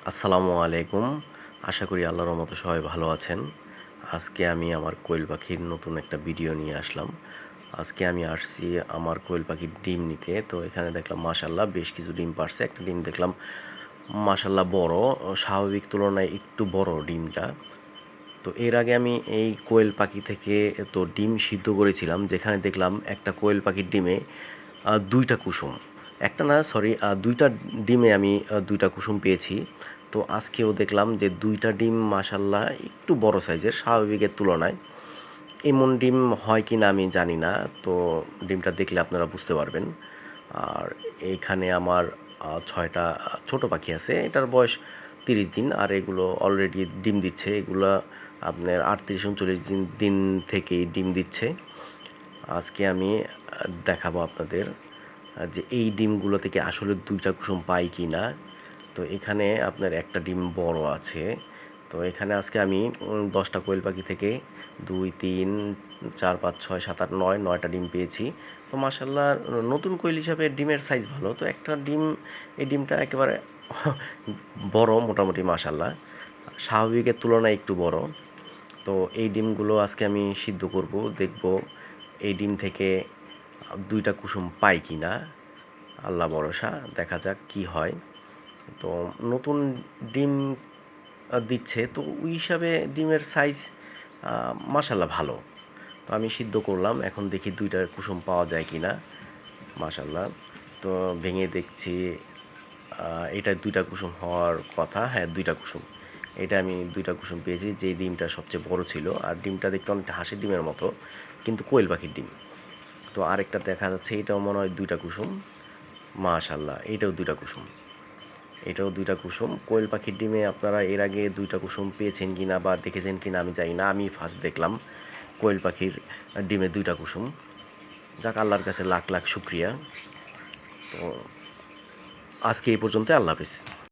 আসসালামু আলাইকুম। আশা করি আল্লাহর রহমতে সবাই ভালো আছেন। আজকে আমি আমার কোয়েল পাখির নতুন একটা ভিডিও নিয়ে আসলাম। আজকে আমি আসছি আমার কোয়েল পাখির ডিম নিতে। তো এখানে দেখলাম মাশাআল্লাহ বেশ কিছু ডিম পারছে। একটা ডিম দেখলাম মাশাআল্লাহ বড়, স্বাভাবিক তুলনায় একটু বড় ডিমটা। তো এর আগে আমি এই কোয়েল পাখি থেকে তো ডিম সিদ্ধ করেছিলাম, যেখানে দেখলাম একটা কোয়েল পাখির ডিমে ২টা কুসুম। একটা না, সরি, ২টা ডিমে আমি ২টা কুসুম পেয়েছি। তো আজকেও দেখলাম যে ২টা ডিম মাশাআল্লাহ একটু বড় সাইজের, স্বাভাবিকের তুলনায়। এমন ডিম হয় কি না আমি জানি না। তো ডিমটা দেখলে আপনারা বুঝতে পারবেন। আর এইখানে আমার ৬টা ছোটো পাখি আছে। এটার বয়স ৩০ দিন, আর এগুলো অলরেডি ডিম দিচ্ছে। এগুলো আপনার ৩৮-৩৯ দিন দিন থেকেই ডিম দিচ্ছে। আজকে আমি দেখাবো আপনাদের যে এই ডিমগুলো থেকে আসলে ২টা কুসুম পাই কি না। তো এখানে আপনার একটা ডিম বড় আছে। তো এখানে আজকে আমি 10টা কোয়েল পাখি থেকে ২, ৩, ৪, ৫, ৬, ৭, ৮, ৯, ৯টা ডিম পেয়েছি। তো মাশাআল্লাহ নতুন কোয়েল হিসাবে ডিমের সাইজ ভালো। তো একটা ডিম, এই ডিমটা একেবারে বড় মোটামুটি মাশাআল্লাহ। স্বাভাবিকের তুলনায় একটু বড়। তো এই ডিমগুলো আজকে আমি সিদ্ধ করব, দেখব এই ডিম থেকে ২টা কুসুম পাই কি না। আল্লাহ ভরসা, দেখা যাক কি হয়। তো নতুন ডিম দিচ্ছে, তো ওই হিসাবে ডিমের সাইজ মাশাআল্লাহ ভালো। তো আমি সিদ্ধ করলাম, এখন দেখি ২টার কুসুম পাওয়া যায় কি না। মাশাআল্লাহ, তো ভেঙে দেখছি এটা ২টা কুসুম হওয়ার কথা। হ্যাঁ, ২টা কুসুম। এটা আমি ২টা কুসুম পেয়েছি, যেই ডিমটা সবচেয়ে বড় ছিল। আর ডিমটা দেখতে অনেকটা হাঁসের ডিমের মতো, কিন্তু কোয়েল পাখির ডিম। তো আরেকটা দেখা যাচ্ছে, এটাও মনে হয় ২টা কুসুম। মাশাআল্লাহ, এটাও ২টা কুসুম। এটাও ২টা কুসুম। কোয়েল পাখির ডিমে আপনারা এর আগে ২টা কুসুম পেয়েছেন কি না বা দেখেছেন কি না আমি জানি না। আমি ফার্স্ট দেখলাম কোয়েল পাখির ডিমে ২টা কুসুম। যাক, আল্লাহর কাছে লাখ লাখ শুকরিয়া। তো আজকে এই পর্যন্ত। আল্লাহ হাফেজ।